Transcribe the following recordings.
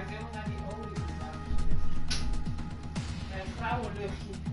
helemaal naar die olie. En vrouwenluchtje.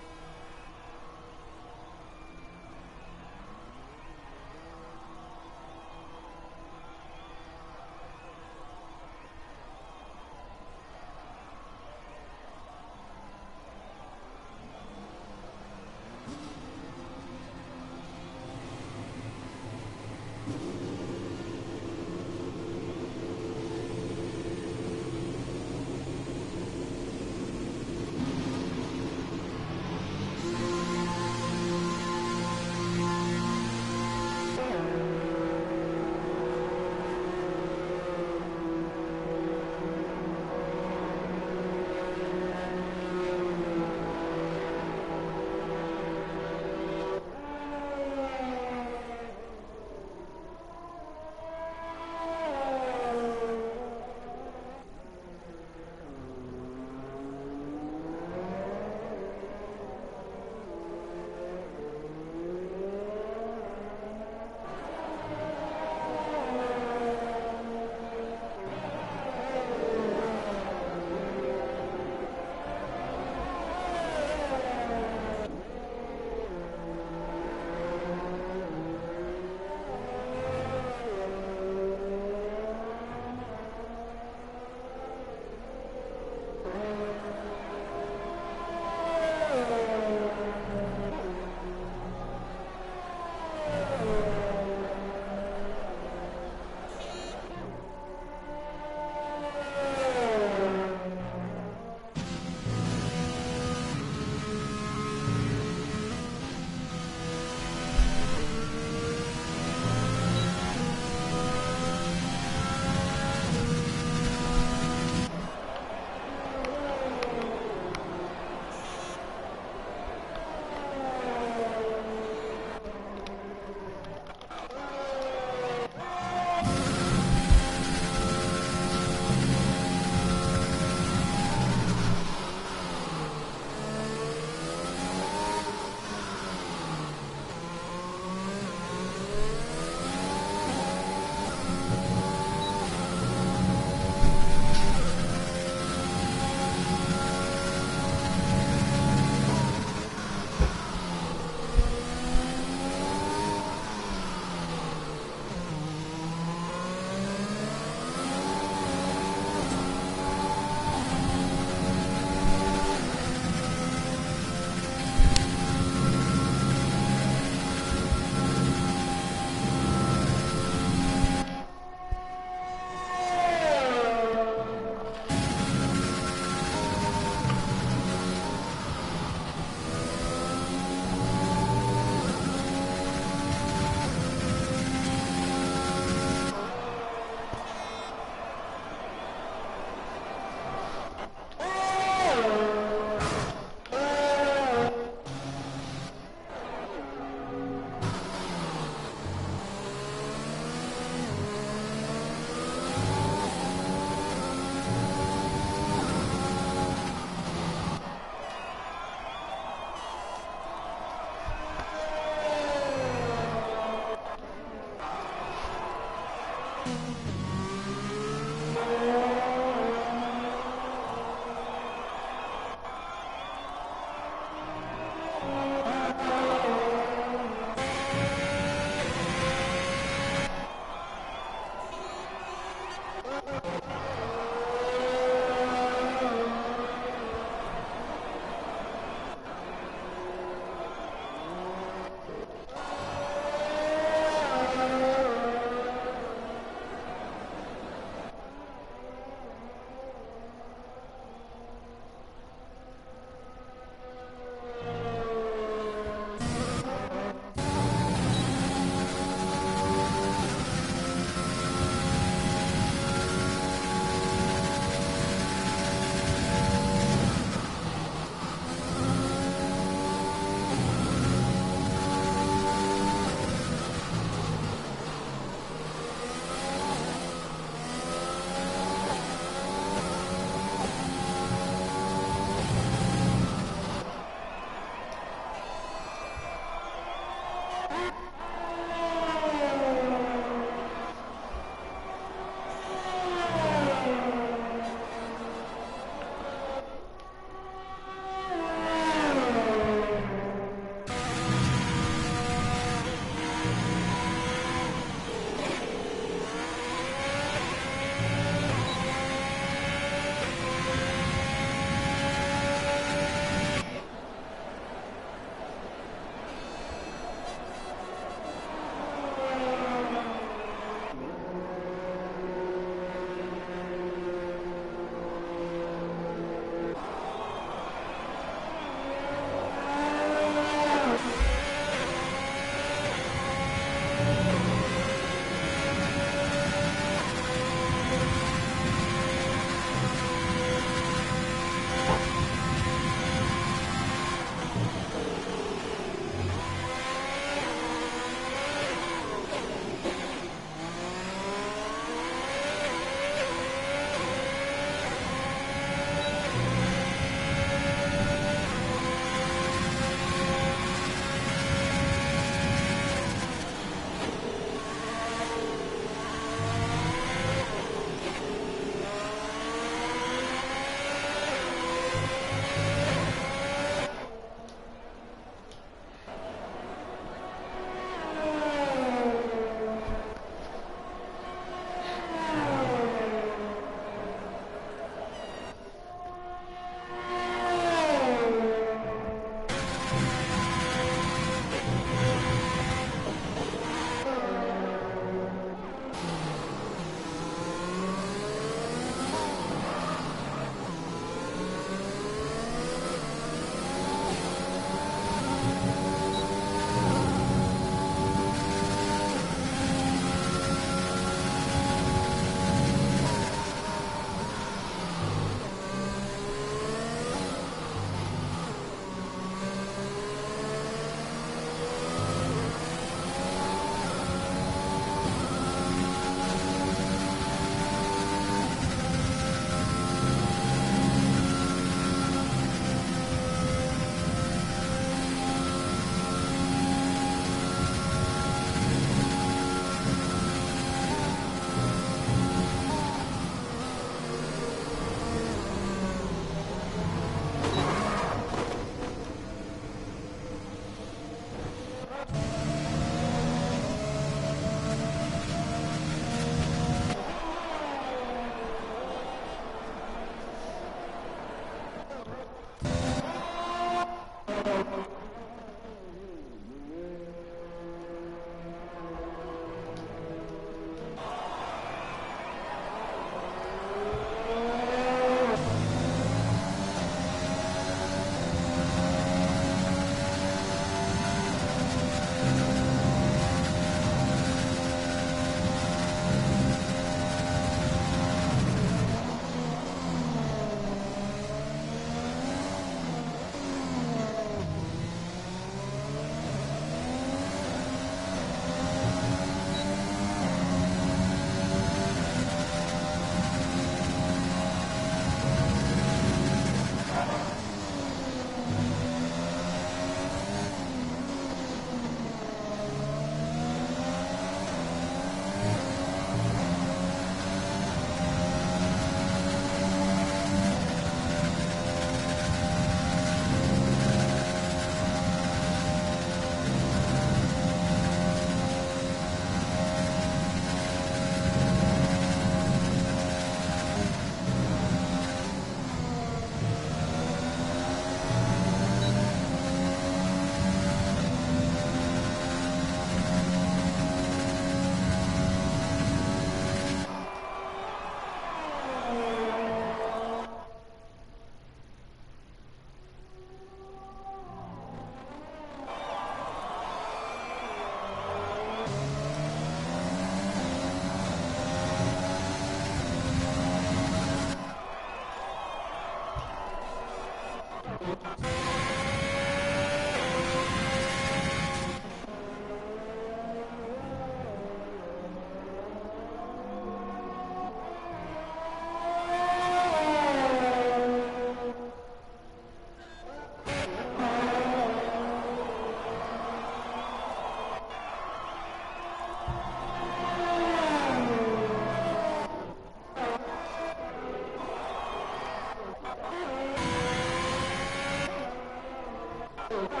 Practice.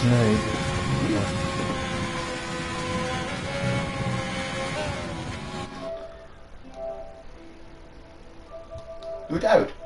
Nee. Doe het uit.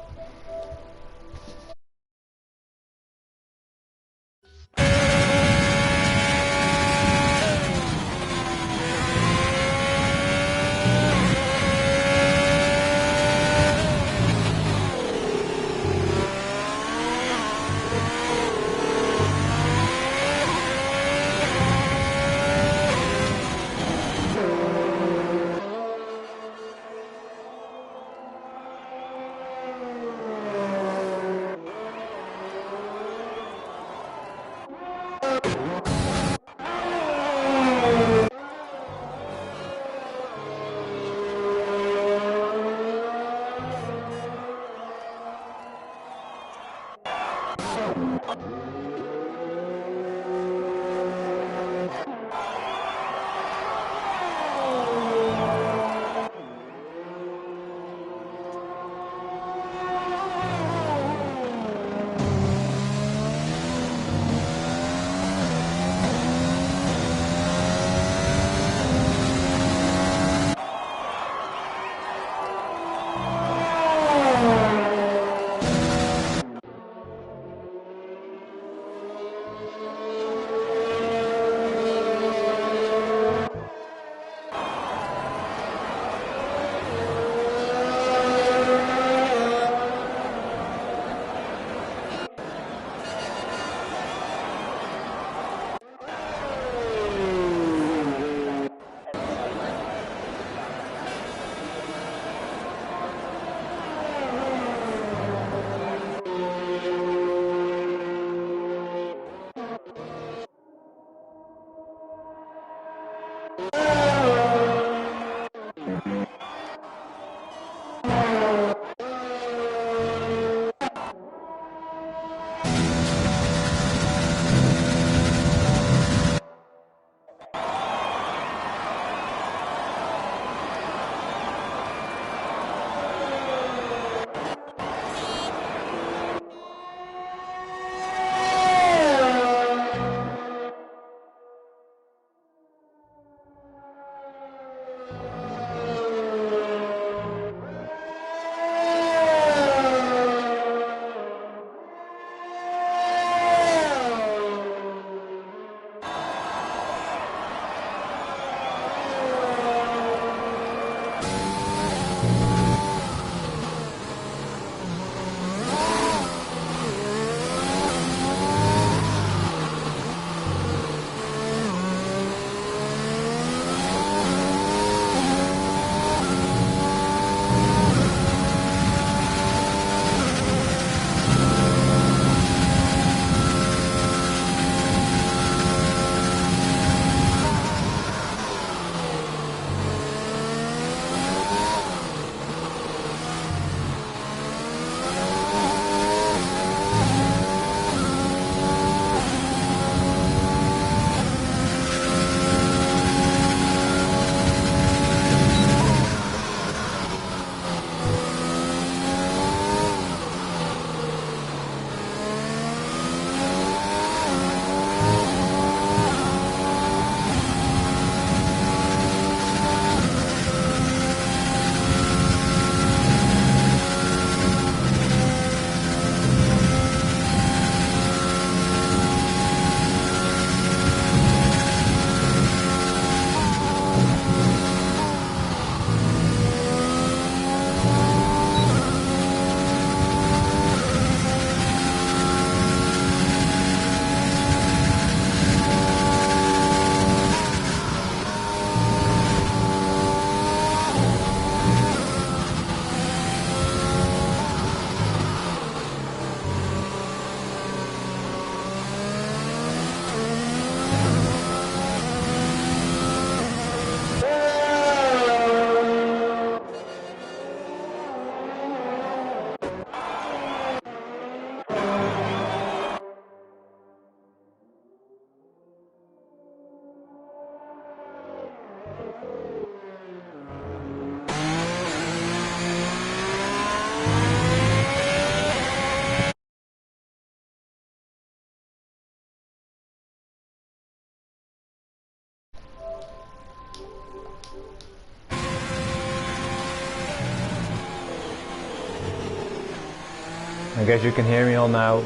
I guess you can hear me all now.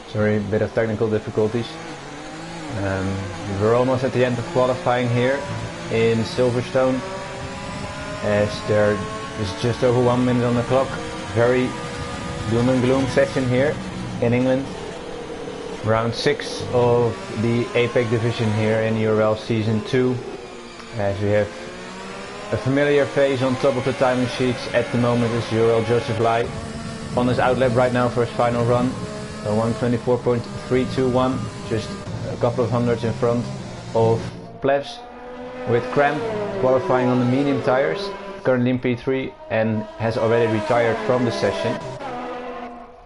Sorry, a bit of technical difficulties. We're almost at the end of qualifying here in Silverstone, as there is just over 1 minute on the clock. Very doom and gloom session here in England. Round 6 of the APAC division here in URL Season 2, as we have a familiar face on top of the timing sheets at the moment is URL Joseph Lai on his outlap right now for his final run. 124.321, just a couple of hundreds in front of Plebs, with Cramp qualifying on the medium tires, currently in P3 and has already retired from the session.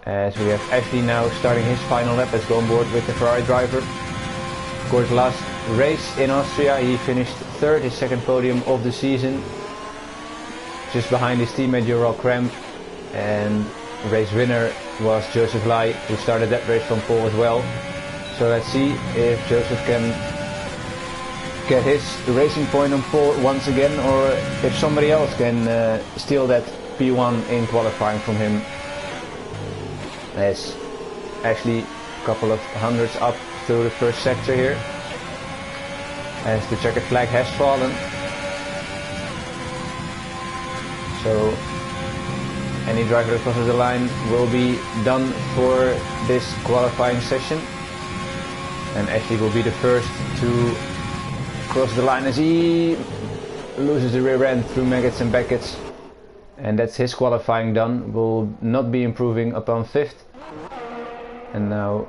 As we have Ashley now starting his final lap, let's go on board with the Ferrari driver. Of course, last race in Austria he finished third, his second podium of the season, just behind his teammate URL Cramp, and race winner was Joseph Lai, who started that race from pole as well. So let's see if Joseph can get his racing point on pole once again, or if somebody else can steal that P1 in qualifying from him. As actually a couple of hundreds up through the first sector here, as the checkered flag has fallen. So any driver that crosses the line will be done for this qualifying session, and Ashley will be the first to cross the line as he loses the rear end through Maggots and Beckett's, and that's his qualifying done. Will not be improving upon 5th. And now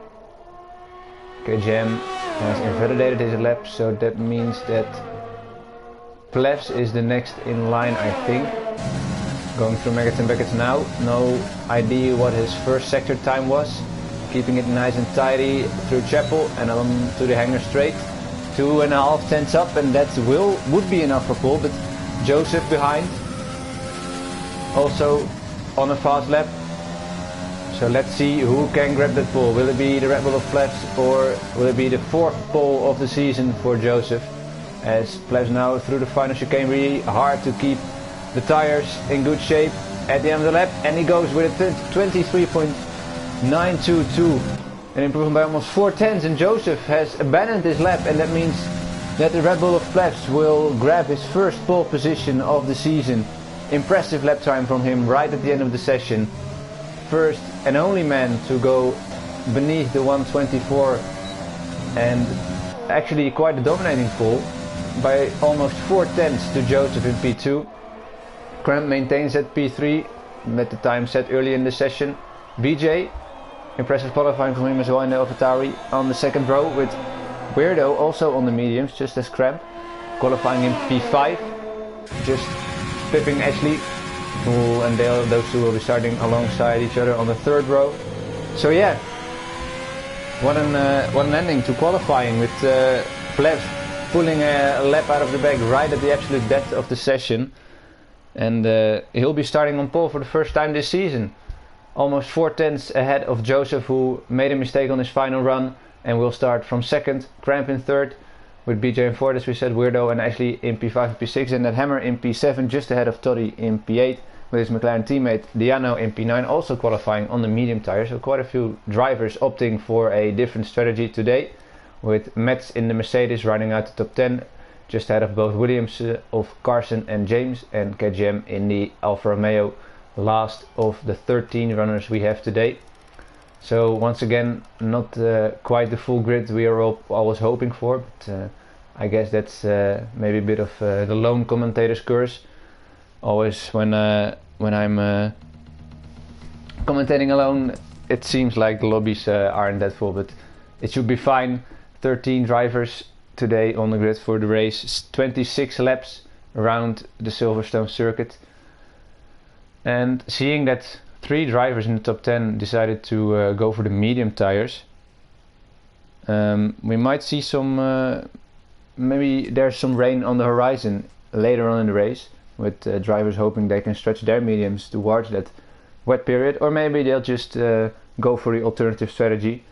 KJM has invalidated his lap, so that means that Plebs is the next in line, I think. Going through Maggots and Beckett's now, no idea what his first sector time was. Keeping it nice and tidy through Chapel and on to the Hanger Straight. 2.5 tenths up, and that would be enough for pole, but Joseph behind. Also on a fast lap. So let's see who can grab that pole. Will it be the Red Bull of Plebs, or will it be the 4th pole of the season for Joseph? As Plebs now through the final chicane, really hard to keep the tires in good shape at the end of the lap, and he goes with a 23.922, an improvement by almost 4 tenths, and Joseph has abandoned his lap, and that means that the Red Bull of Plebs will grab his first pole position of the season. Impressive lap time from him right at the end of the session. First and only man to go beneath the 124, and actually quite a dominating pole by almost 4 tenths to Joseph in P2. Cramp maintains at P3 met the time set early in the session. BJ, impressive qualifying from him as well in the AlphaTauri on the second row, with Weirdo also on the mediums, just as Cramp, qualifying in P5, just pipping Ashley, and those two will be starting alongside each other on the third row. So yeah, what an ending to qualifying, with Plebs pulling a lap out of the bag right at the absolute depth of the session. And he'll be starting on pole for the first time this season. Almost 4 tenths ahead of Joseph, who made a mistake on his final run and will start from 2nd, Cramp in 3rd, with BJ in 4th, as we said, Weirdo and Ashley in P5 and P6, and that Hammer in P7, just ahead of Toddy in P8, with his McLaren teammate Diano in P9, also qualifying on the medium tires. So quite a few drivers opting for a different strategy today, with Metz in the Mercedes running out the top 10, just ahead of both Williams, of Carson and James, and KGM in the Alfa Romeo, last of the 13 runners we have today. So once again, not quite the full grid we are always hoping for, but I guess that's maybe a bit of the lone commentator's curse. Always when I'm commentating alone, it seems like the lobbies aren't that full, but it should be fine. 13 drivers today on the grid for the race, 26 laps around the Silverstone circuit, and seeing that 3 drivers in the top 10 decided to go for the medium tires, we might see some maybe there's some rain on the horizon later on in the race, with drivers hoping they can stretch their mediums towards that wet period, or maybe they'll just go for the alternative strategy,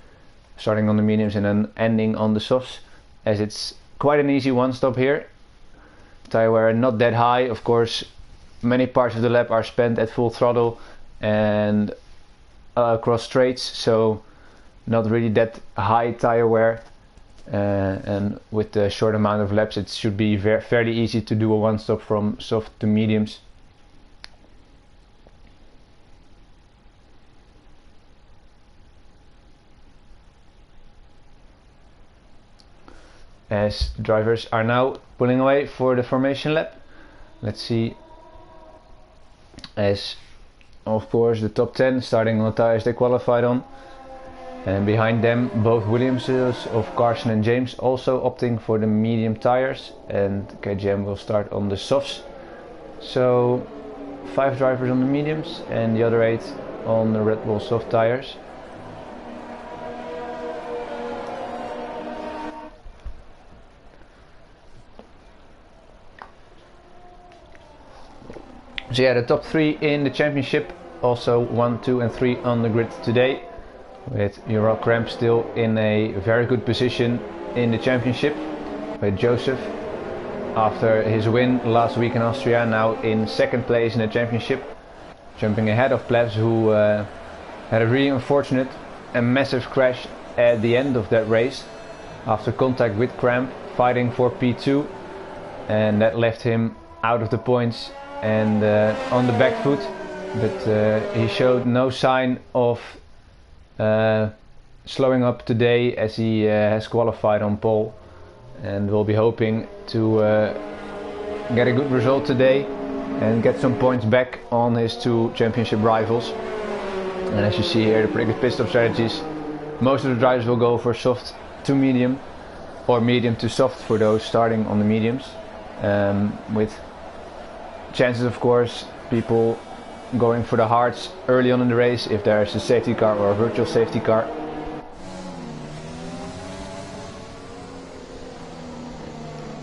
starting on the mediums and then ending on the softs, as it's quite an easy one stop here. Tire wear not that high, of course. Many parts of the lap are spent at full throttle, and across straights, so not really that high tire wear, and with the short amount of laps it should be fairly easy to do a one-stop from soft to mediums. As drivers are now pulling away for the formation lap. Let's see, as of course the top 10 starting on the tires they qualified on, and behind them both Williamses of Carson and James also opting for the medium tires, and KGM will start on the softs. So 5 drivers on the mediums and the other 8 on the Red Bull soft tires. So yeah, the top 3 in the championship, also 1, 2 and 3 on the grid today, with Ural Kramp still in a very good position in the championship, with Joseph after his win last week in Austria now in 2nd place in the championship, jumping ahead of Plebs, who had a really unfortunate and massive crash at the end of that race after contact with Kramp, fighting for P2, and that left him out of the points and on the back foot, but he showed no sign of slowing up today, as he has qualified on pole, and will be hoping to get a good result today and get some points back on his 2 championship rivals. And as you see here, the pretty good pit stop strategies, most of the drivers will go for soft to medium or medium to soft for those starting on the mediums, with chances of course people going for the hards early on in the race if there's a safety car or a virtual safety car.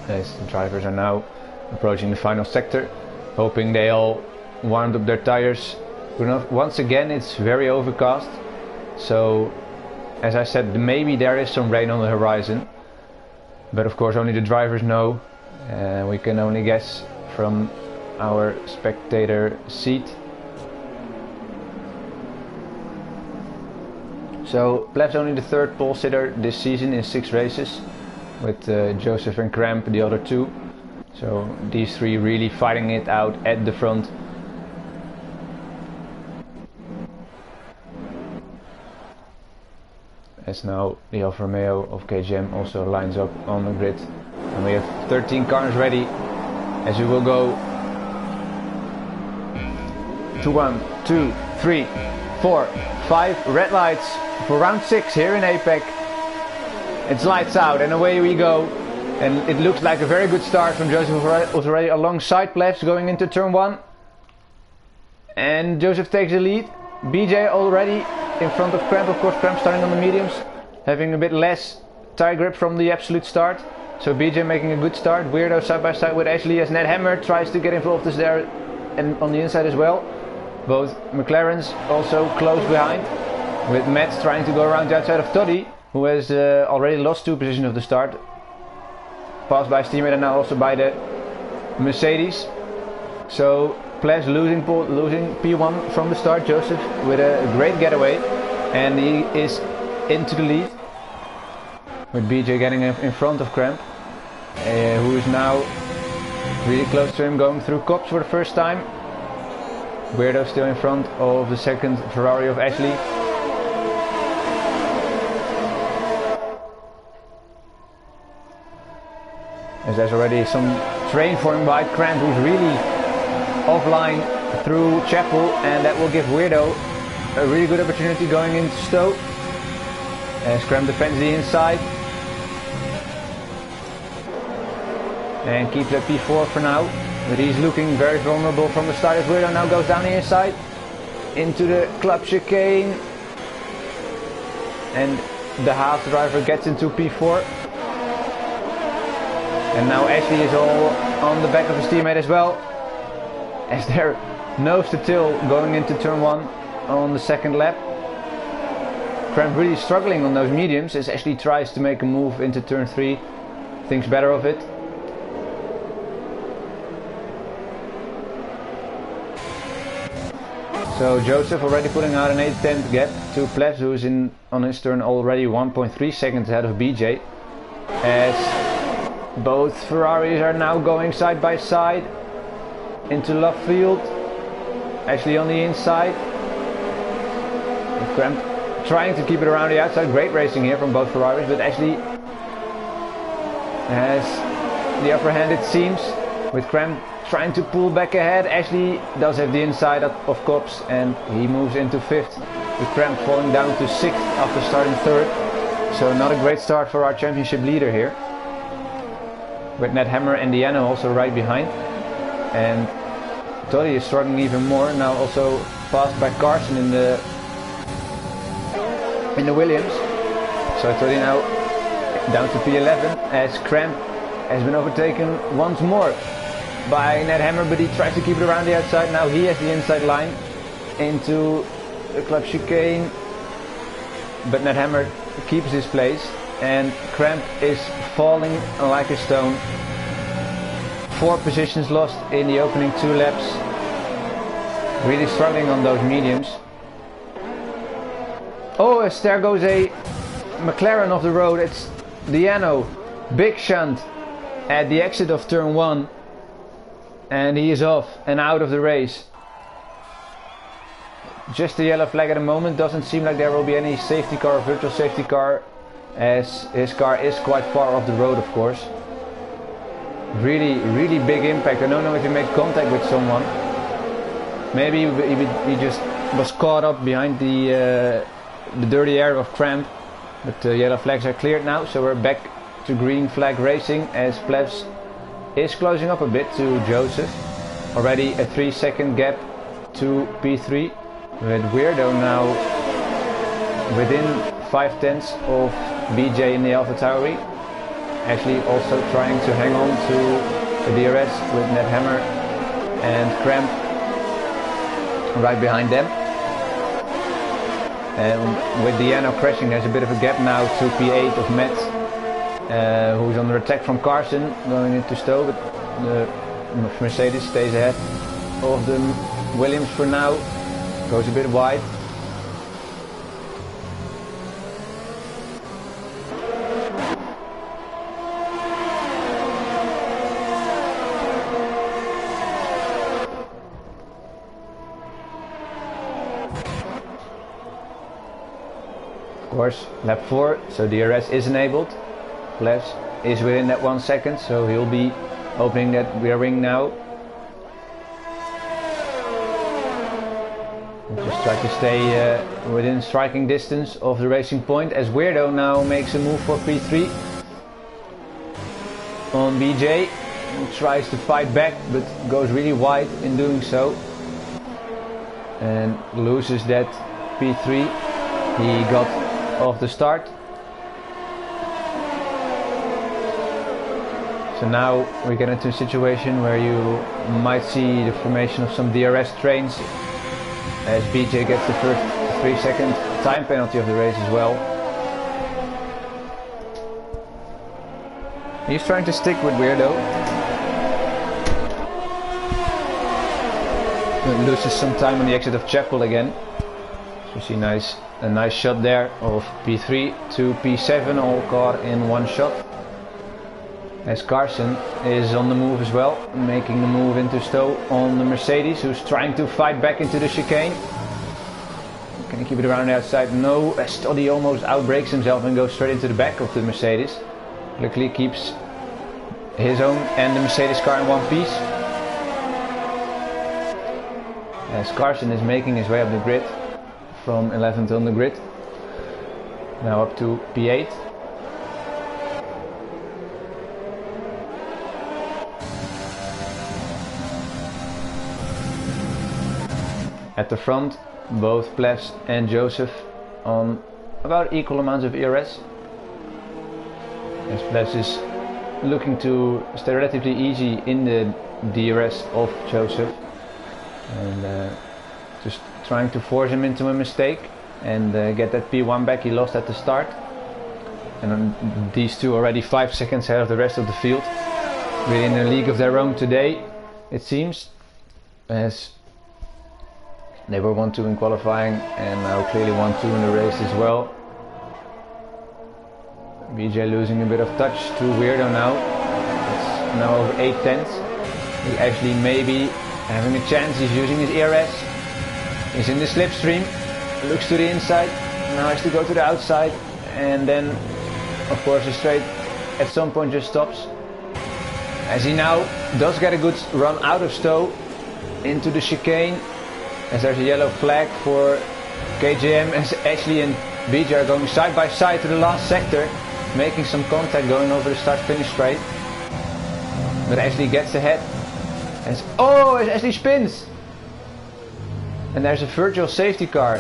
As the drivers are now approaching the final sector, hoping they all warmed up their tires. Once again it's very overcast, so as I said, maybe there is some rain on the horizon, but of course only the drivers know, we can only guess from our spectator seat. So Plebs only the 3rd pole sitter this season in 6 races, with Joseph and Kramp the other 2. So these 3 really fighting it out at the front. As now the Alfa Romeo of KGM also lines up on the grid, and we have 13 cars ready, as we will go to 1, 2, 3, 4, 5 red lights for round 6 here in APAC. It's lights out and away we go, and it looks like a very good start from Joseph, who's already alongside Plebs going into turn 1, and Joseph takes the lead. BJ already in front of Kramp, of course Kramp starting on the mediums, having a bit less tire grip from the absolute start, so BJ making a good start. Weirdo side by side with Ashley, as Ned Hammer tries to get involved as there and on the inside as well. Both McLarens also close behind, with Matt trying to go around the outside of Toddy, who has already lost 2 positions of the start, passed by his teammate and now also by the Mercedes. So Plebs losing P1 from the start. Joseph with a great getaway, and he is into the lead, with BJ getting in front of Kramp, who is now really close to him, going through cops for the first time. Weirdo still in front of the 2nd Ferrari of Ashley. As there's already some train forming by Kramp, who's really offline through Chapel, and that will give Weirdo a really good opportunity going into Stowe, as Kramp defends the inside and keeps that P4 for now, but he's looking very vulnerable from the start as Weirdo now goes down the inside into the club chicane, and the Haas driver gets into P4, and now Ashley is all on the back of his teammate as well, as they're nose to tail going into turn 1 on the 2nd lap. Kramp really struggling on those mediums, as Ashley tries to make a move into turn 3, thinks better of it. So Joseph already putting out an 8-10 gap to Plebs, who is in on his turn already 1.3 seconds ahead of BJ. As both Ferraris are now going side by side into left field. Actually on the inside. Cramp trying to keep it around the outside. Great racing here from both Ferraris, but Ashley has the upper hand, it seems, with Cramp trying to pull back ahead. Ashley does have the inside of Cops, and he moves into 5th, with Cramp falling down to 6th after starting 3rd. So not a great start for our championship leader here, with Ned Hammer and Deanna also right behind. And Toddy is struggling even more, now also passed by Carson in the Williams. So Toddy now down to P11 as Cramp has been overtaken once more by Ned Hammer, but he tries to keep it around the outside. Now he has the inside line into the club chicane, but Ned Hammer keeps his place and Cramp is falling like a stone. 4 positions lost in the opening 2 laps. Really struggling on those mediums. Oh, as there goes a McLaren off the road. It's Diano, big shunt at the exit of turn 1, and he is off and out of the race. Just a yellow flag at the moment. Doesn't seem like there will be any safety car or virtual safety car, as his car is quite far off the road, of course. Really big impact. I don't know if he made contact with someone. Maybe he just was caught up behind the dirty area of Cramp. But the yellow flags are cleared now, so we're back to green flag racing as Plebs is closing up a bit to Joseph. Already a 3-second gap to P3, with Weirdo now within 5/10 of BJ in the AlphaTauri. Actually also trying to hang on to the DRS with Ned Hammer and Cramp right behind them. And with Deanna crashing, there's a bit of a gap now to P8 of Matt, who's under attack from Carson going into Stowe, but the Mercedes stays ahead of the Williams for now, goes a bit wide. Of course, lap 4, so DRS is enabled. Plebs is within that 1 second, so he'll be opening that rear wing now. Just try to stay within striking distance of the racing point, as Weirdo now makes a move for P3 on BJ. He tries to fight back, but goes really wide in doing so, and loses that P3 he got off the start. So now we get into a situation where you might see the formation of some DRS trains, as BJ gets the first 3-second time penalty of the race as well. He's trying to stick with Weirdo. But loses some time on the exit of Chapel again. So you see a nice shot there of P3 to P7, all caught in one shot. As Carson is on the move as well, making the move into Stowe on the Mercedes, who's trying to fight back into the chicane. Can he keep it around the outside? No, as Toddy almost outbrakes himself and goes straight into the back of the Mercedes. Luckily keeps his own and the Mercedes car in one piece. As Carson is making his way up the grid from 11th on the grid, now up to P8. At the front, both Plebs and Joseph on about equal amounts of ERS. As Plebs is looking to stay relatively easy in the DRS of Joseph, and just trying to force him into a mistake and get that P1 back he lost at the start. And these two already 5 seconds ahead of the rest of the field, really in a league of their own today, it seems, as They were 1-2 in qualifying and now clearly 1-2 in the race as well. BJ losing a bit of touch to Weirdo now. It's now over 8 tenths. He's actually maybe having a chance. He's using his ERS. He's in the slipstream. Looks to the inside. Now has to go to the outside. And then, of course, the straight at some point just stops. As he now does get a good run out of Stowe into the chicane. As there's a yellow flag for KJM. As Ashley and BJ are going side by side to the last sector. Making some contact going over the start-finish straight. But Ashley gets ahead. As Ashley spins! And there's a virtual safety car.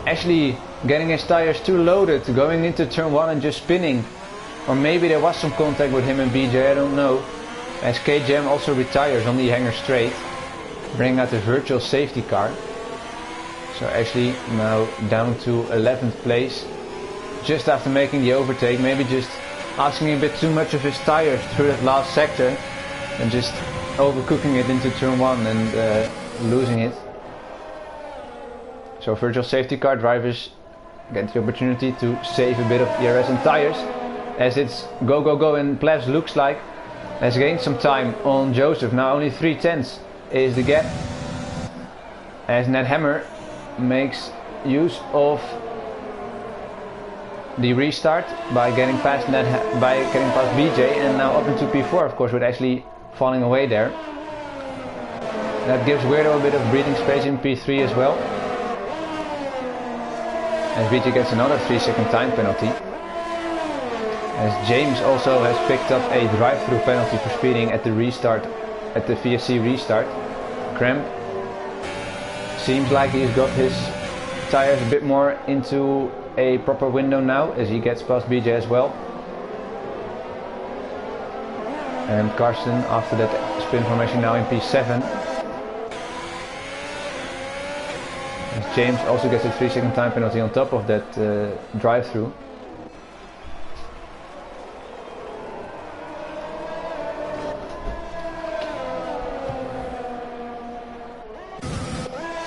Ashley getting his tires too loaded, going into turn 1 and just spinning. Or maybe there was some contact with him and BJ, I don't know. As KJM also retires on the hanger straight. Bringing out the virtual safety car. So Ashley now down to 11th place. Just after making the overtake, maybe just asking a bit too much of his tires through that last sector. And just overcooking it into turn 1 and losing it. So virtual safety car drivers get the opportunity to save a bit of ERS and tires. As it's go and Plebs looks like has gained some time on Joseph. Now only 3 tenths is the gap. As Ned Hammer makes use of the restart by getting past BJ and now up into P4, of course, with Ashley falling away there. That gives Weirdo a bit of breathing space in P3 as well. As BJ gets another 3-second time penalty. As James also has picked up a drive-through penalty for speeding at the restart, at the VSC restart. Cramp seems like he's got his tires a bit more into a proper window now as he gets past BJ as well. And Karsten after that spin formation now in P7. As James also gets a 3-second time penalty on top of that drive-through.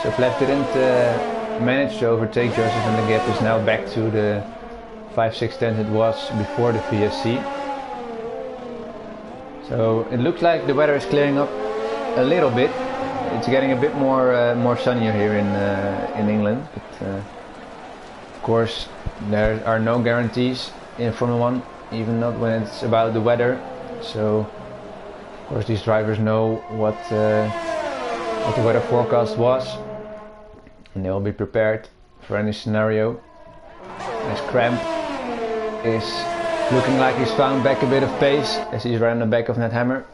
So Pleb didn't manage to overtake Joseph and the gap is now back to the 5-6 tenths it was before the VSC. So it looks like the weather is clearing up a little bit. It's getting a bit more sunnier here in England. But, of course, there are no guarantees in Formula 1, even not when it's about the weather. So, of course, these drivers know what the weather forecast was. And they'll be prepared for any scenario. As Cramp is looking like he's found back a bit of pace as he's right on the back of Ned Hammer.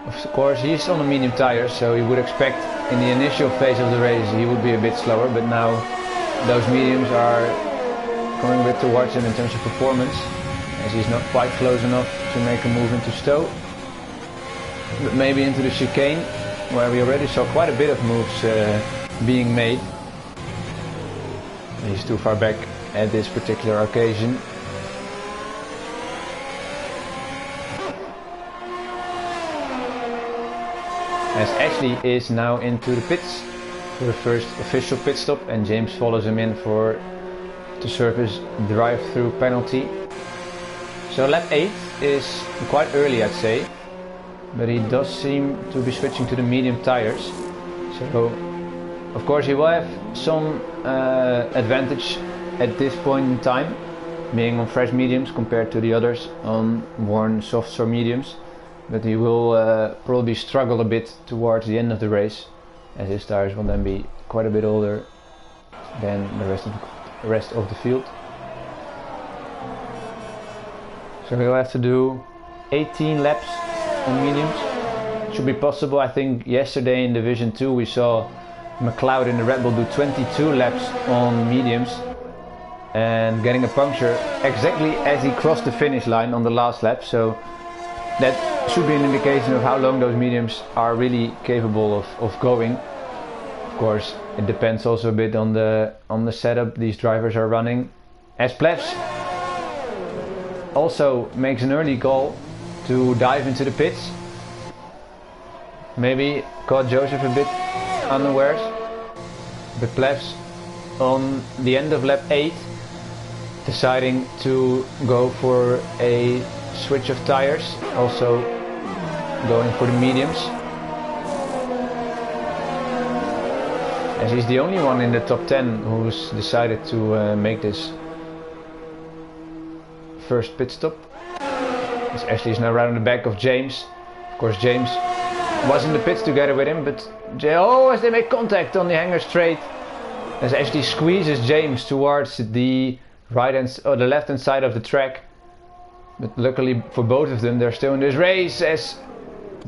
Of course he's on the medium tires, so you would expect in the initial phase of the race he would be a bit slower, but now those mediums are coming a bit towards him in terms of performance, as he's not quite close enough to make a move into Stowe. But maybe into the chicane, where we already saw quite a bit of moves being made. He's too far back at this particular occasion. As Ashley is now into the pits for the first official pit stop, and James follows him in to serve his drive-through penalty. So lap 8 is quite early, I'd say, but he does seem to be switching to the medium tires. So of course he will have some advantage at this point in time, being on fresh mediums compared to the others on worn soft or mediums. But he will probably struggle a bit towards the end of the race, as his tires will then be quite a bit older than the rest of the field. So he'll have to do 18 laps on mediums. Should be possible. I think yesterday in Division 2 we saw McLeod in the Red Bull do 22 laps on mediums and getting a puncture exactly as he crossed the finish line on the last lap. So that should be an indication of how long those mediums are really capable of going. Of course, it depends also a bit on the setup these drivers are running. As Plebs also makes an early call to dive into the pits. Maybe caught Joseph a bit unawares. But Plebs on the end of lap 8 deciding to go for a switch of tires, also going for the mediums. As he's the only one in the top 10 who's decided to make this first pit stop. As Ashley is now right on the back of James. Of course James was in the pits together with him, but as they make contact on the hanger straight, as Ashley squeezes James towards the the left hand side of the track. But luckily for both of them, they're still in this race, as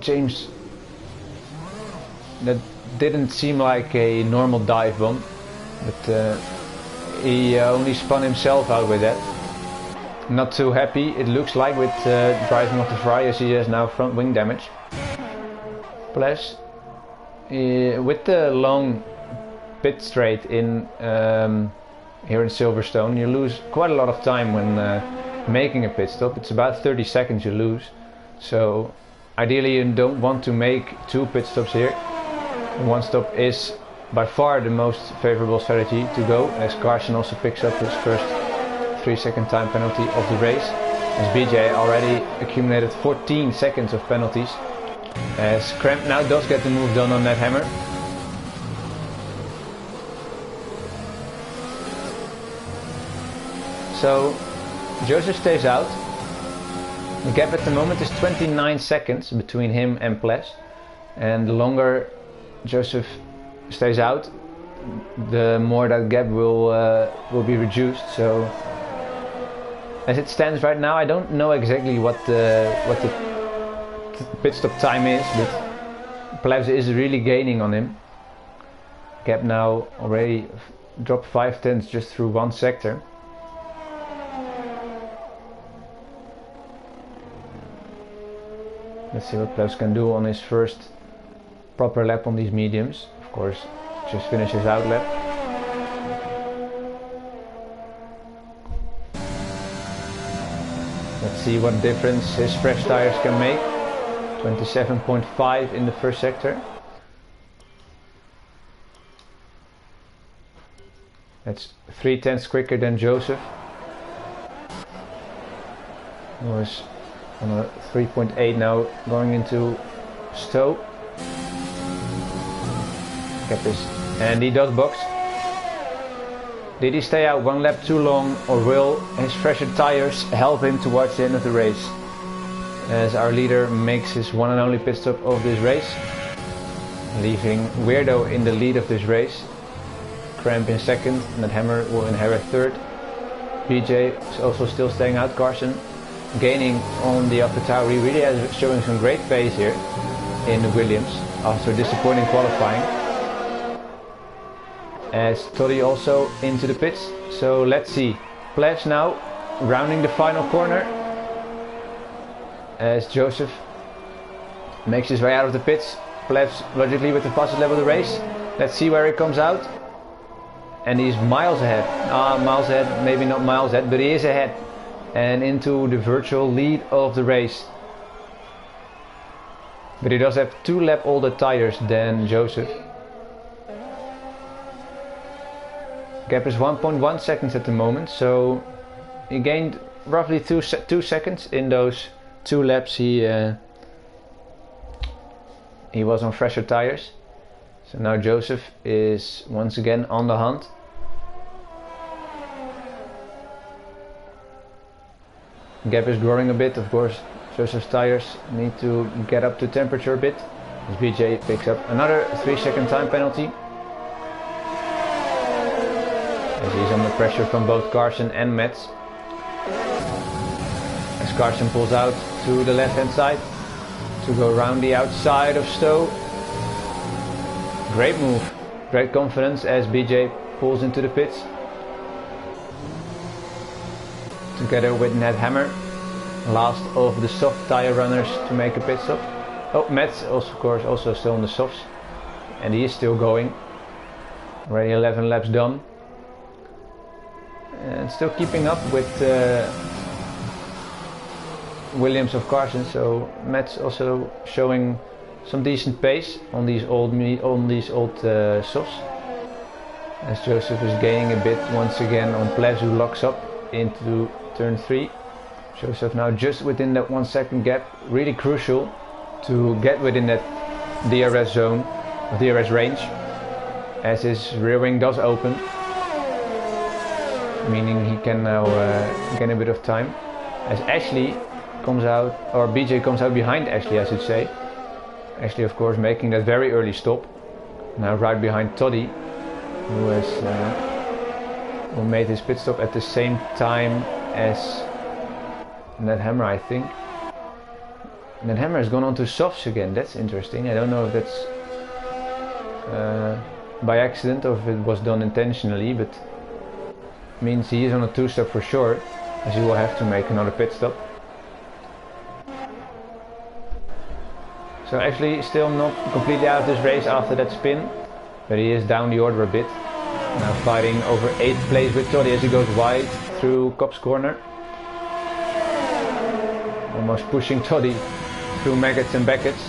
James, that didn't seem like a normal dive bomb, but he only spun himself out with that. Not too happy, it looks like, with driving off the fry, as he has now front wing damage. Plus, with the long pit straight in here in Silverstone, you lose quite a lot of time when making a pit stop. It's about 30 seconds you lose, so ideally you don't want to make 2 pit stops here. One stop is by far the most favorable strategy to go, as Carson also picks up his first 3-second time penalty of the race, as BJ already accumulated 14 seconds of penalties, as Cramp now does get the move done on that hammer. So Joseph stays out. The gap at the moment is 29 seconds between him and Ples, and the longer Joseph stays out, the more that gap will be reduced. So as it stands right now, I don't know exactly what the pit stop time is, but Plebs is really gaining on him. Gap now already dropped 5 tenths just through one sector. Let's see what Plebs can do on his first proper lap on these mediums. Of course, just finish his out lap. Let's see what difference his fresh tires can make. 27.5 in the first sector. That's 3 tenths quicker than Joseph, who was on a 3.8 now going into Stowe. And he does box. Did he stay out one lap too long, or will his fresher tires help him towards the end of the race? As our leader makes his one and only pit stop of this race, leaving Weirdo in the lead of this race. Cramp in second, and that Hammer will inherit third. BJ is also still staying out. Carson gaining on the AlphaTauri, really is showing some great pace here in the Williams after disappointing qualifying. As Toddy also into the pits, so let's see. Plebs now rounding the final corner, as Joseph makes his way out of the pits. Plebs logically with the fastest lap of the race. Let's see where he comes out, and he's miles ahead. Miles ahead, maybe not miles ahead, but he is ahead and into the virtual lead of the race. But he does have 2 lap older tires than Joseph. Gap is 1.1 seconds at the moment, so he gained roughly 2 seconds in those 2 laps he was on fresher tires. So now Joseph is once again on the hunt. Gap is growing a bit, of course. Joseph's tires need to get up to temperature a bit, as BJ picks up another 3-second time penalty, as he's under pressure from both Carson and Metz. As Carson pulls out to the left hand side to go around the outside of Stowe. Great move, great confidence as BJ pulls into the pits together with Ned Hammer, last of the soft tire runners to make a pit stop. Oh, Metz also, of course, also still on the softs, and he is still going. Already 11 laps done, and still keeping up with Williams of Carson. So Metz also showing some decent pace on these old softs. As Joseph is gaining a bit once again on Plevs, who locks up into turn 3. Joseph now just within that 1 second gap, really crucial to get within that DRS zone, DRS range, as his rear wing does open, meaning he can now gain a bit of time. As Ashley comes out, or BJ comes out behind Ashley, I should say. Ashley, of course, making that very early stop. Now right behind Toddy, who made his pit stop at the same time as Ned Hammer, I think. Ned Hammer has gone on to softs again. That's interesting. I don't know if that's by accident or if it was done intentionally, but means he is on a 2-stop for sure, as he will have to make another pit stop. So actually still not completely out of this race after that spin, but he is down the order a bit. Now fighting over 8th place with Toddy as he goes wide through Cobb's corner. Almost pushing Toddy through Maggots and Beckett's.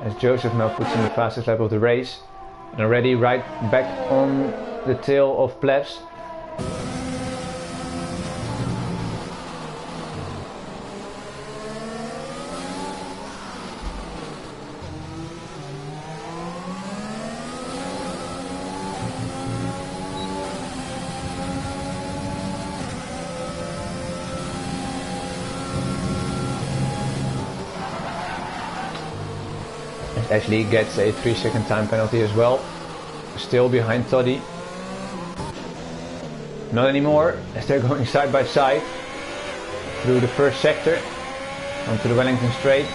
As Joseph now puts in the fastest lap of the race, and already right back on the tail of Plevs. Ashley gets a 3-second time penalty as well, still behind Toddy. Not anymore, as they're going side by side through the first sector onto the Wellington Straight.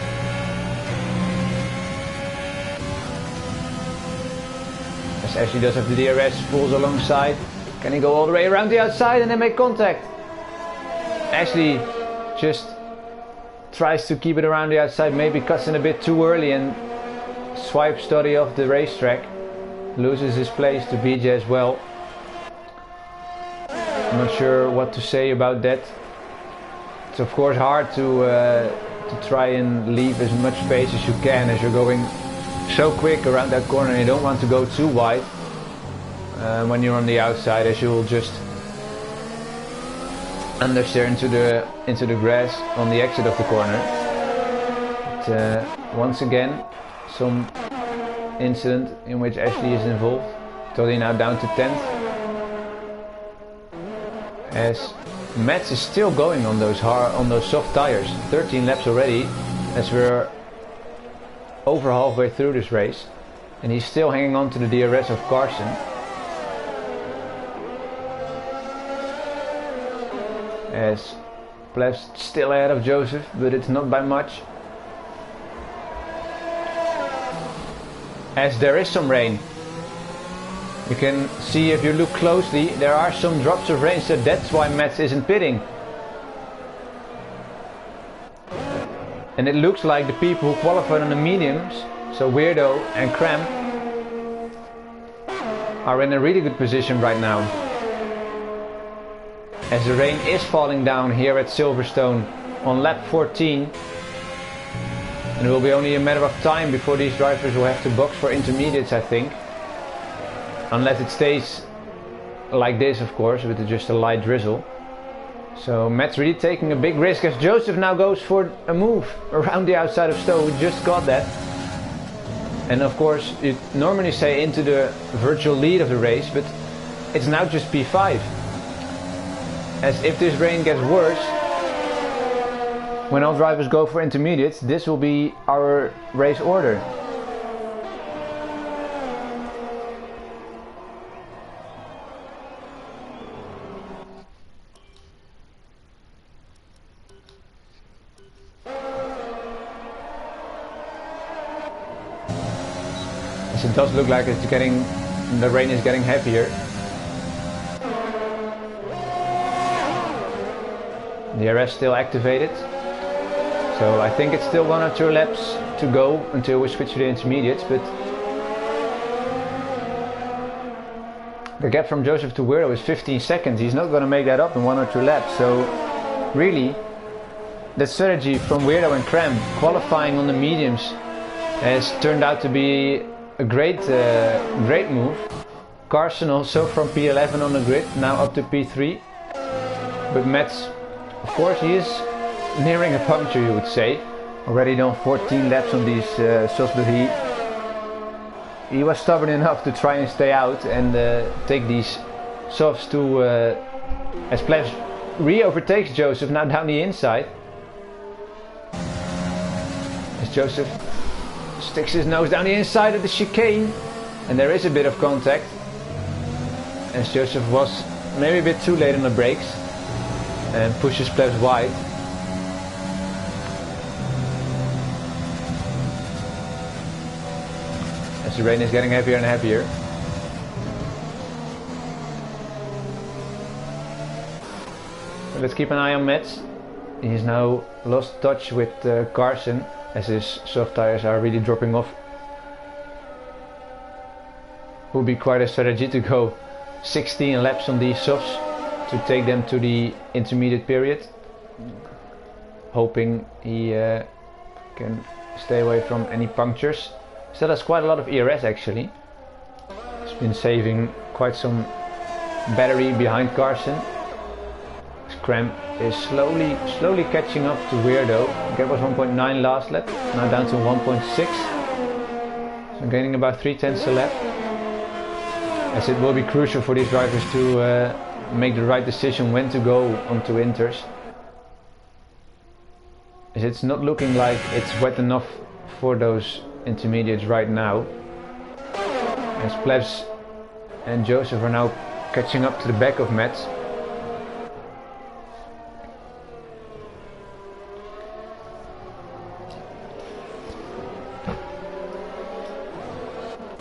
As Ashley does have the DRS, pulls alongside. Can he go all the way around the outside and then make contact? Ashley just tries to keep it around the outside, maybe cuts in a bit too early and swipes Toddy off the racetrack. Loses his place to BJ as well. I'm not sure what to say about that. It's of course hard to try and leave as much space as you can, as you're going so quick around that corner and you don't want to go too wide when you're on the outside, as you'll just understeer into the grass on the exit of the corner. But, once again, some incident in which Ashley is involved. Toddy now down to 10th. As Mats is still going on those soft tires. 13 laps already, as we're over halfway through this race, and he's still hanging on to the DRS of Carson. As Plevs still ahead of Joseph, but it's not by much. As there is some rain. You can see, if you look closely, there are some drops of rain, so that's why Mats isn't pitting. And it looks like the people who qualified on the mediums, so Weirdo and Cramp, are in a really good position right now. As the rain is falling down here at Silverstone on lap 14. And it will be only a matter of time before these drivers will have to box for intermediates, I think. Unless it stays like this, of course, with just a light drizzle. So Matt's really taking a big risk, as Joseph now goes for a move around the outside of Stowe, who just got that. And of course, you normally say into the virtual lead of the race, but it's now just P5. As if this rain gets worse, when all drivers go for intermediates, this will be our race order. As it does look like the rain is getting heavier. The DRS still activated. So I think it's still 1 or 2 laps to go until we switch to the intermediates, but The gap from Joseph to Weirdo is 15 seconds. He's not going to make that up in 1 or 2 laps. So really, the strategy from Weirdo and Cram qualifying on the mediums has turned out to be a great move. Carson also from P11 on the grid, now up to P3. But Mets, of course, he is nearing a puncture, you would say. Already done 14 laps on these softs, but he was stubborn enough to try and stay out and take these softs to as Plebs re-overtakes Joseph now down the inside. As Joseph sticks his nose down the inside of the chicane, and there is a bit of contact. As Joseph was maybe a bit too late on the brakes and pushes Plebs wide. As the rain is getting heavier and heavier. So let's keep an eye on Mets. He's now lost touch with Carson as his soft tires are really dropping off. Would be quite a strategy to go 16 laps on these softs to take them to the intermediate period. Hoping he can stay away from any punctures. Still has quite a lot of ERS actually. He's been saving quite some battery behind Carson. Cramp is slowly catching up to Weirdo. Gap was 1.9 last lap, now down to 1.6. So gaining about 3/10 a lap. As it will be crucial for these drivers to make the right decision when to go onto inters. As it's not looking like it's wet enough for those intermediates right now. As Plebs and Joseph are now catching up to the back of Mets.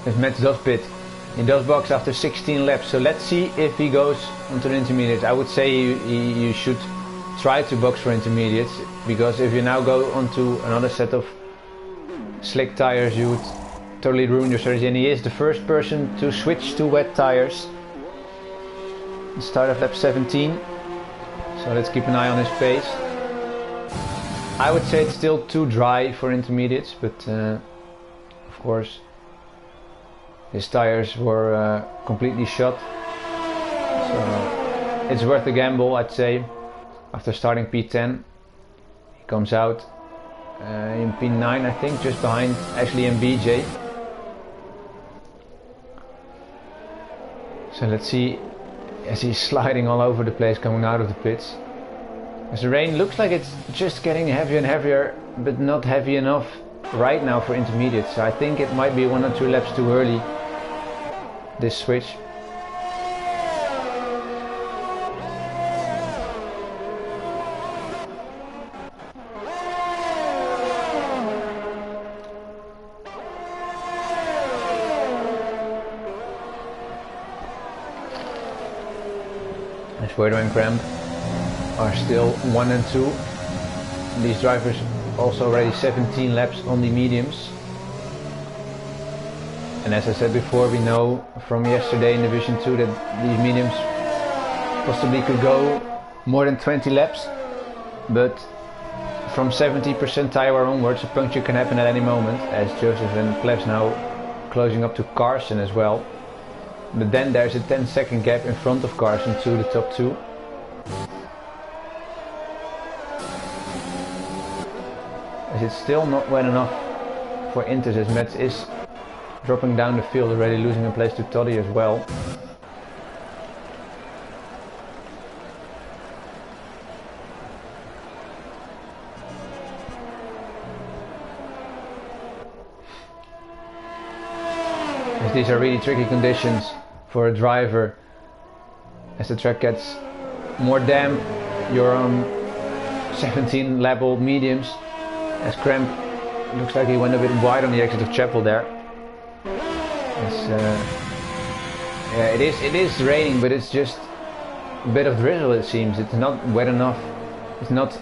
As Mets does pit, he does box after 16 laps, so let's see if he goes onto the intermediates. I would say you should try to box for intermediates, because if you now go onto another set of slick tires, you would totally ruin your strategy. And he is the first person to switch to wet tires. The start of lap 17, so let's keep an eye on his pace. I would say it's still too dry for intermediates, but of course his tires were completely shot, so it's worth the gamble, I'd say. After starting P10, he comes out in P9, I think, just behind Ashley and BJ. So let's see, as he's sliding all over the place coming out of the pits. As the rain looks like it's just getting heavier and heavier, but not heavy enough right now for intermediates. So I think it might be 1 or 2 laps too early, this switch. As Weirdo and Cramp are still 1 and 2. These drivers also already 17 laps on the mediums. And as I said before, we know from yesterday in Division 2 that these mediums possibly could go more than 20 laps. But from 70% tire wear onwards, a puncture can happen at any moment, as Joseph and Plebs now closing up to Carson as well. But then there's a 10-second gap in front of Carson to the top 2. As it's still not wet enough for inters, as Mets is dropping down the field, already losing a place to Toddy as well. As these are really tricky conditions for a driver. As the track gets more damp, you're on 17 level mediums. As Cramp looks like he went a bit wide on the exit of Chapel there. Yeah, it is raining, but it's just a bit of drizzle, it seems. It's not wet enough. It's not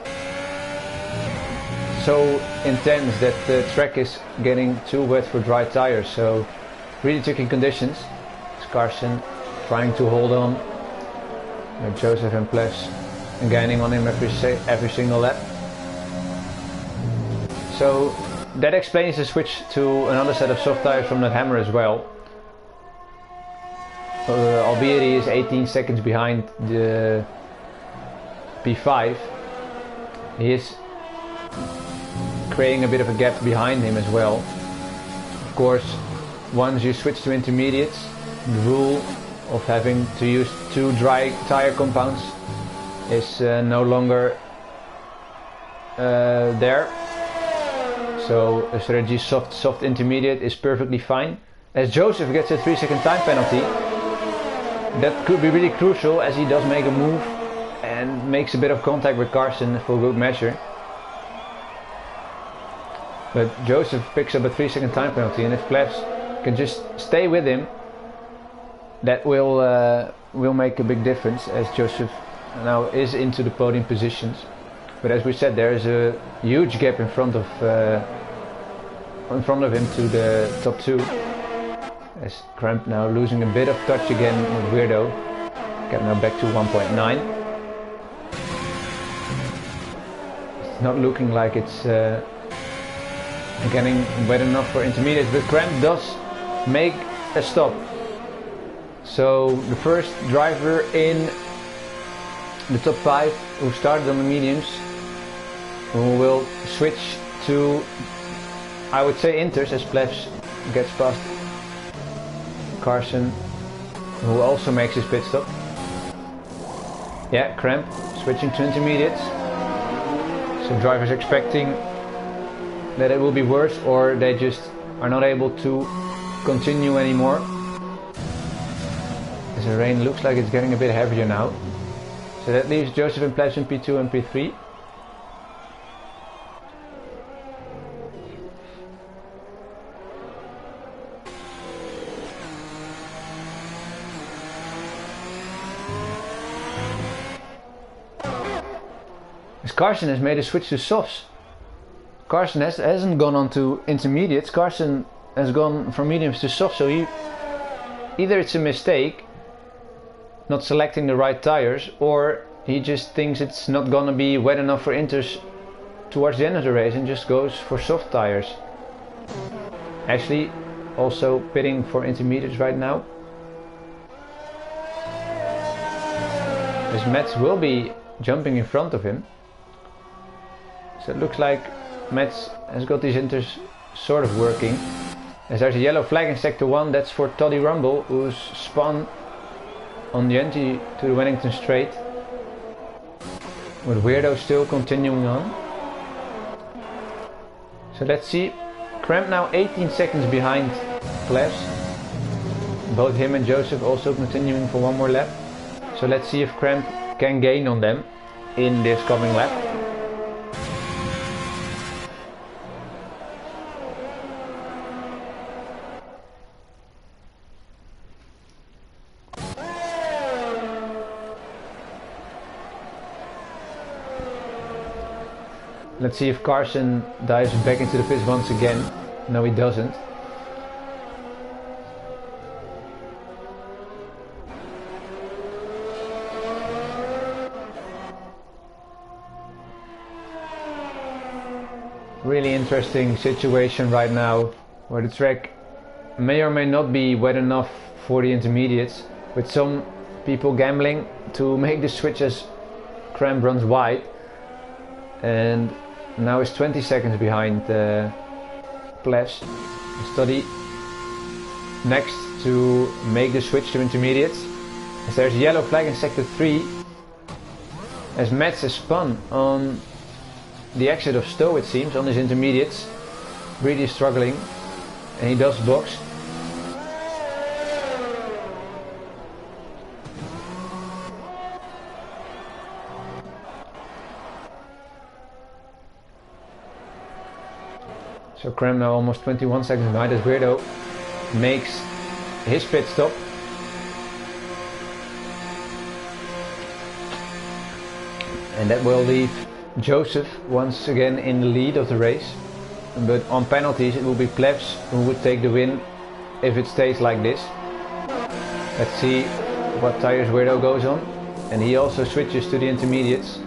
so intense that the track is getting too wet for dry tires. So really tricky conditions. As Carson trying to hold on. Joseph and Pless gaining on him every single lap. So that explains the switch to another set of soft tires from that Hammer as well. Albeit he is 18 seconds behind the P5, he is creating a bit of a gap behind him as well. Of course, once you switch to intermediates, the rule of having to use 2 dry tire compounds is no longer there. So a strategy soft intermediate is perfectly fine. As Joseph gets a 3-second time penalty, that could be really crucial as he does make a move and makes a bit of contact with Carson for good measure. But Joseph picks up a 3-second time penalty, and if Plebs can just stay with him, that will make a big difference, as Joseph now is into the podium positions. But as we said, there is a huge gap in front of him to the top 2. As Cramp now losing a bit of touch again with Weirdo. Get now back to 1.9. It's not looking like it's getting wet enough for intermediates, but Cramp does make a stop. So the first driver in the top 5 who started on the mediums, who will switch to, I would say, inters, as Plebs gets past Carson, who also makes his pit stop. Yeah, Cramp switching to intermediates. So drivers expecting that it will be worse, or they just are not able to continue anymore. As the rain looks like it's getting a bit heavier now. So that leaves Joseph and Plebs in P2 and P3. As Carson has made a switch to softs. Carson hasn't gone on to intermediates. Carson has gone from mediums to softs, so either it's a mistake not selecting the right tires, or he just thinks it's not gonna be wet enough for inters towards the end of the race and just goes for soft tires. Ashley also pitting for intermediates right now. As Mets will be jumping in front of him. So it looks like Mets has got these inters sort of working. As there's a yellow flag in sector 1, that's for Toddy Rumble, who's spun on the entry to the Wellington Straight. With Weirdo still continuing on. So let's see. Cramp now 18 seconds behind Plebs. Both him and Joseph also continuing for one more lap. So let's see if Cramp can gain on them in this coming lap. Let's see if Carson dives back into the pits once again. No, he doesn't. Really interesting situation right now, where the track may or may not be wet enough for the intermediates, with some people gambling to make the switch as Cramp runs wide. And now is 20 seconds behind Plebs. Study next to make the switch to intermediates. As there's a yellow flag in sector 3. As Mets has spun on the exit of Stowe, it seems, on his intermediates. Really struggling. And he does box. So Cram now almost 21 seconds behind as Weirdo makes his pit stop. And that will leave Joseph once again in the lead of the race. But on penalties it will be Plebs who would take the win if it stays like this. Let's see what tires Weirdo goes on, and he also switches to the intermediates.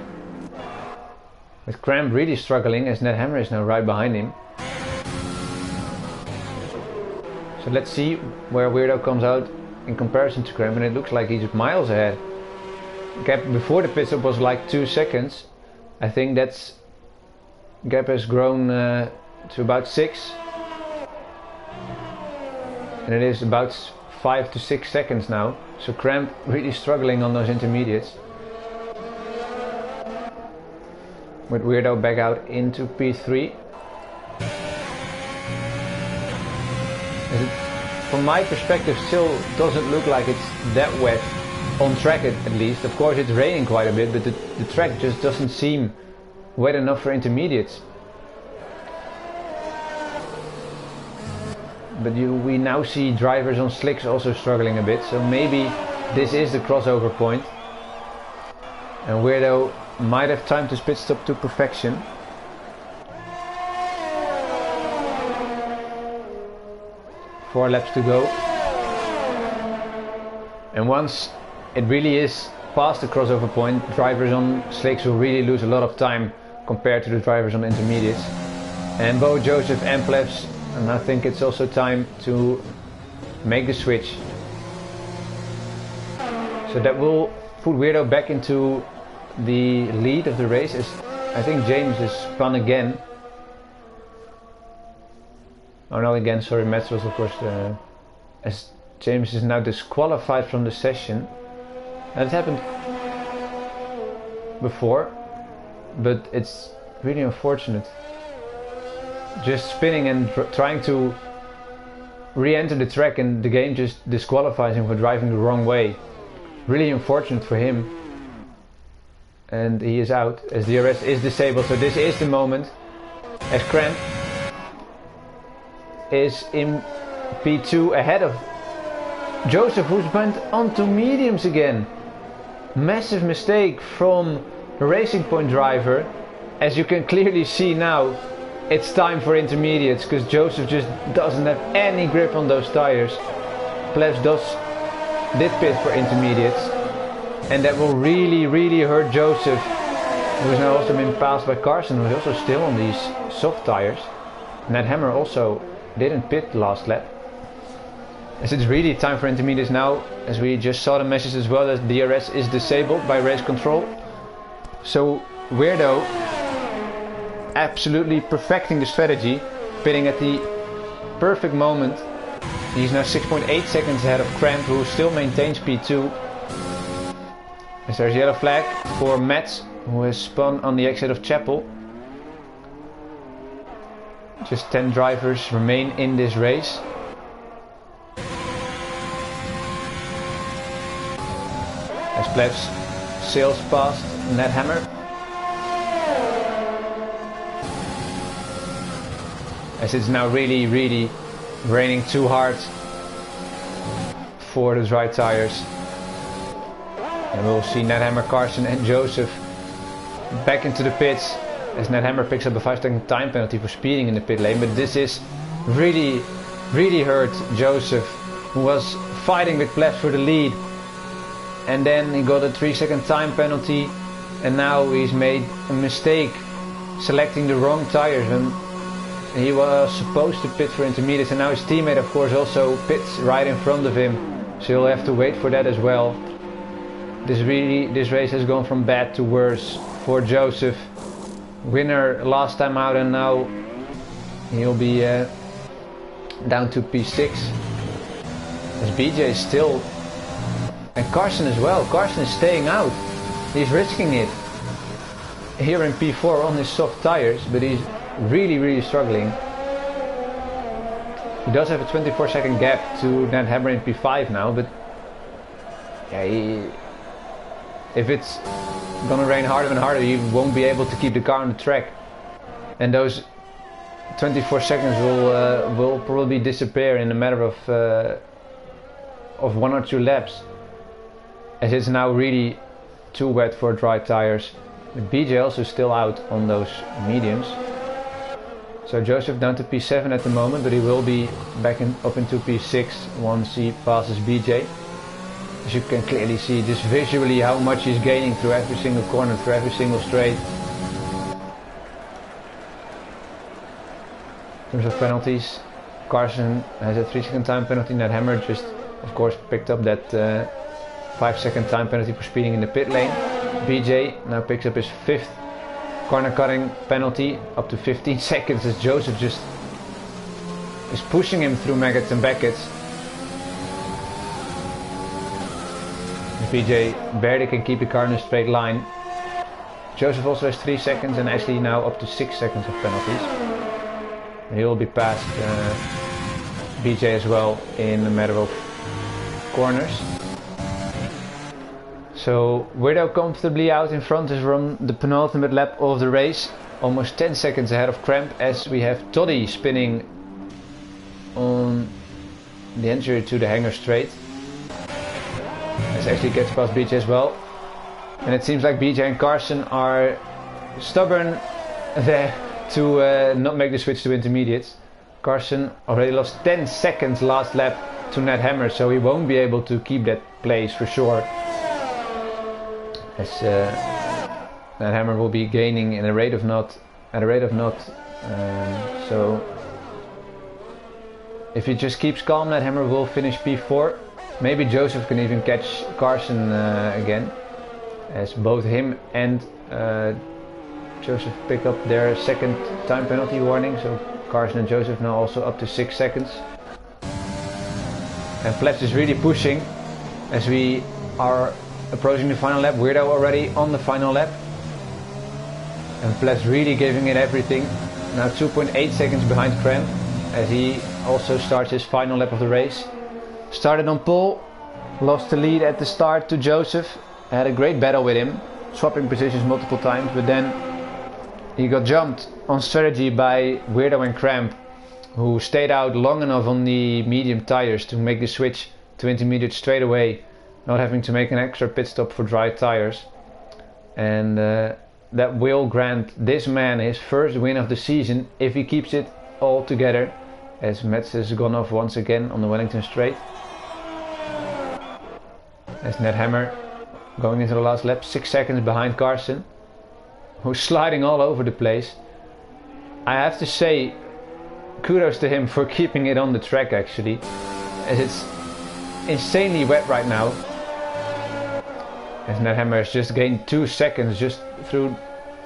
With Cramp really struggling as Ned Hammer is now right behind him. So let's see where Weirdo comes out in comparison to Cramp, and it looks like he's miles ahead. Gap before the pit stop was like 2 seconds. I think that's gap has grown to about 6. And it is about 5 to 6 seconds now. So Cramp really struggling on those intermediates. With Weirdo back out into P3. From my perspective still doesn't look like it's that wet. On track at least. Of course it's raining quite a bit, but the track just doesn't seem wet enough for intermediates. But we now see drivers on slicks also struggling a bit, so maybe this is the crossover point. And Weirdo might have timed his pit stop to perfection. Four laps to go. And once it really is past the crossover point, drivers on slicks will really lose a lot of time compared to the drivers on intermediates. And both Joseph and Plebs, and I think it's also time to make the switch. So that will put Weirdo back into the lead of the race, as I think James is spun again. Oh no, again, sorry, Mats was of course as James is now disqualified from the session. That happened before, but it's really unfortunate. Just spinning and trying to re-enter the track, and the game just disqualifies him for driving the wrong way. Really unfortunate for him. And he is out as DRS is disabled, so this is the moment as Cramp is in P2 ahead of Joseph, who's went onto mediums again. Massive mistake from the Racing Point driver. As you can clearly see now, it's time for intermediates, because Joseph just doesn't have any grip on those tires. Plebs did pit for intermediates, and that will really hurt Joseph, who has now also been passed by Carson, who's also still on these soft tires. Ned Hammer also didn't pit last lap. As it's really time for intermediates now, as we just saw the message as well that DRS is disabled by race control. So Weirdo absolutely perfecting the strategy, pitting at the perfect moment. He's now 6.8 seconds ahead of Cramp, who still maintains P2. As there's a yellow flag for Mats, who has spun on the exit of Chapel. Just 10 drivers remain in this race. As Plebs sails past Ned Hammer. As it's now really raining too hard for the dry tires. And we'll see Ned Hammer, Carson and Joseph back into the pits, as Ned Hammer picks up a 5-second time penalty for speeding in the pit lane. But this is really hurt Joseph, who was fighting with Plebs for the lead. And then he got a 3-second time penalty, and now he's made a mistake selecting the wrong tires, and he was supposed to pit for intermediates, and now his teammate of course also pits right in front of him, so he'll have to wait for that as well. This race has gone from bad to worse for Joseph. Winner last time out, and now he'll be down to P6. As BJ is still, and Carson as well. Carson is staying out. He's risking it here in P4 on his soft tires, but he's really struggling. He does have a 24-second gap to Ned Hammer in P5 now, but yeah, if it's gonna rain harder and harder, he won't be able to keep the car on the track, and those 24 seconds will probably disappear in a matter of 1 or 2 laps, as it's now really too wet for dry tires. BJ also still out on those mediums. So Joseph down to P7 at the moment, but he will be back up into P6 once he passes BJ. as you can clearly see just visually how much he's gaining through every single corner, through every single straight. In terms of penalties, Carson has a 3-second time penalty. Ned Hammer just of course picked up that 5-second time penalty for speeding in the pit lane. BJ now picks up his 5th corner cutting penalty, up to 15 seconds, as Joseph just is pushing him through Maggots and Beckett's. BJ barely can keep the car in a straight line. Joseph also has 3 seconds and actually now up to 6 seconds of penalties. He will be past BJ as well in a matter of corners. So Weirdo comfortably out in front is from the penultimate lap of the race, almost 10 seconds ahead of Cramp, as we have Toddy spinning on the entry to the hangar straight. This actually gets past BJ as well. And it seems like BJ and Carson are stubborn there to not make the switch to intermediates. Carson already lost 10 seconds last lap to Ned Hammer, so he won't be able to keep that place for sure. As Ned Hammer will be gaining at a rate of not. So if he just keeps calm, Ned Hammer will finish P4. Maybe Joseph can even catch Carson again, as both him and Joseph pick up their 2nd time penalty warning. So Carson and Joseph now also up to 6 seconds. And Fletch is really pushing as we are approaching the final lap. Weirdo already on the final lap. And Fletch really giving it everything. Now 2.8 seconds behind Cramp as he also starts his final lap of the race. Started on pole, lost the lead at the start to Joseph. Had a great battle with him, swapping positions multiple times, but then he got jumped on strategy by Weirdo and Cramp, who stayed out long enough on the medium tires to make the switch to intermediate straight away, not having to make an extra pit stop for dry tires. And that will grant this man his first win of the season if he keeps it all together, as Metz has gone off once again on the Wellington straight. As Ned Hammer going into the last lap, 6 seconds behind Carson, who's sliding all over the place. I have to say kudos to him for keeping it on the track actually, as it's insanely wet right now. As Ned Hammer has just gained 2 seconds just through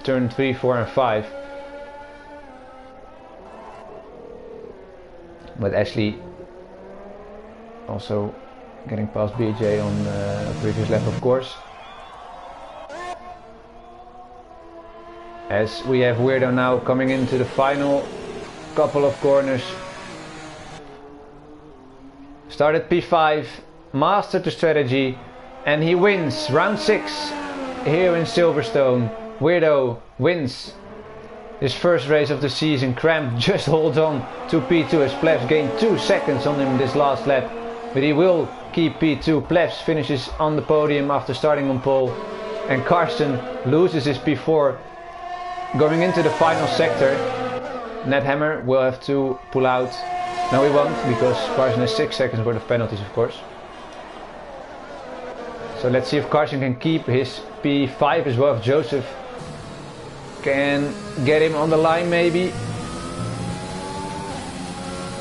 turn 3, 4 and 5. But Ashley also getting past BJ on the previous lap of course. As we have Weirdo now coming into the final couple of corners. Started P5, mastered the strategy, and he wins round 6 here in Silverstone. Weirdo wins his first race of the season. Cramp just holds on to P2 as Plebs gained 2 seconds on him this last lap, but he will keep P2. Plebs finishes on the podium after starting on pole, and Carson loses his P4 going into the final sector. Ned Hammer will have to pull out. No, he won't, because Carson has 6 seconds worth of penalties of course. So let's see if Carson can keep his P5 as well, if Joseph can get him on the line maybe.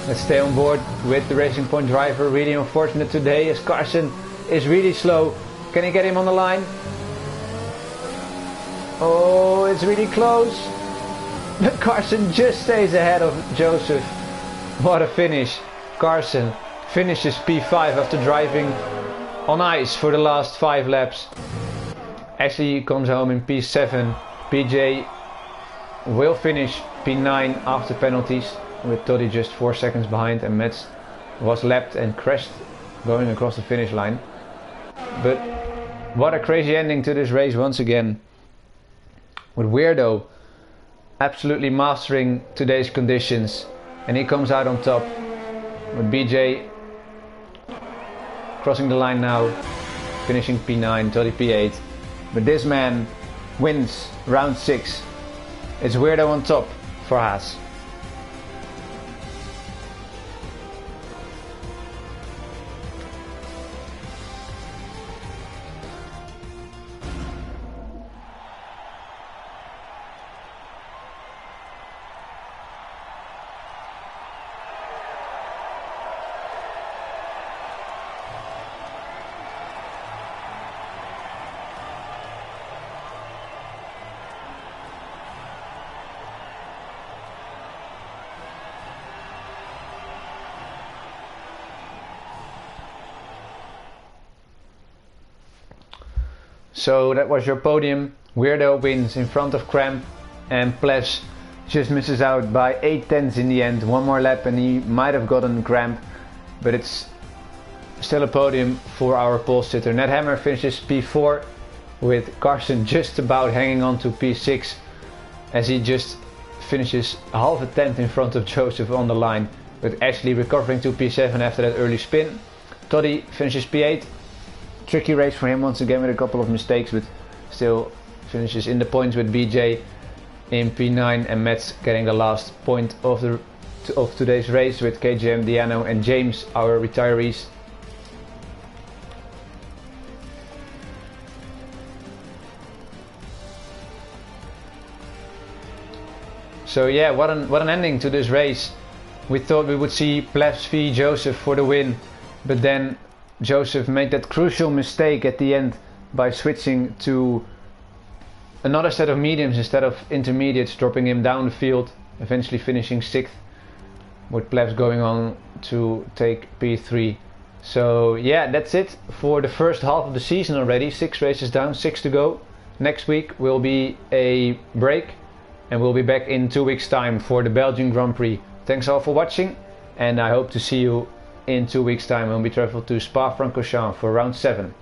Let's stay on board with the Racing Point driver. Really unfortunate today as Carson is really slow. Can he get him on the line? Oh, it's really close. But Carson just stays ahead of Joseph. What a finish. Carson finishes P5 after driving on ice for the last 5 laps. Actually comes home in P7. BJ will finish P9 after penalties, with Toddy just 4 seconds behind, and Metz was lapped and crashed going across the finish line. But what a crazy ending to this race once again, with Weirdo absolutely mastering today's conditions, and he comes out on top, with BJ crossing the line now, finishing P9, Toddy P8. But this man wins round 6. It's Weirdo on top for Haas. So that was your podium. Weirdo wins in front of Cramp, and Plebs just misses out by 8 tenths in the end. One more lap and he might have gotten Cramp, but it's still a podium for our pole sitter. Nethammer finishes P4 with Carson just about hanging on to P6 as he just finishes half a tenth in front of Joseph on the line, with Ashley recovering to P7 after that early spin. Toddy finishes P8. Tricky race for him once again with a couple of mistakes, but still finishes in the points with BJ in P9, and Matt's getting the last point of today's race with KJM, Diano and James, our retirees. So yeah, what an ending to this race. We thought we would see Plebs v Joseph for the win, but then Joseph made that crucial mistake at the end by switching to another set of mediums instead of intermediates, dropping him down the field, eventually finishing 6th, with Plebs going on to take P3. So yeah, that's it for the first half of the season already. 6 races down, 6 to go. Next week will be a break, and we'll be back in 2 weeks time for the Belgian Grand Prix. Thanks all for watching, and I hope to see you in 2 weeks time when we travel to Spa-Francorchamps for round 7.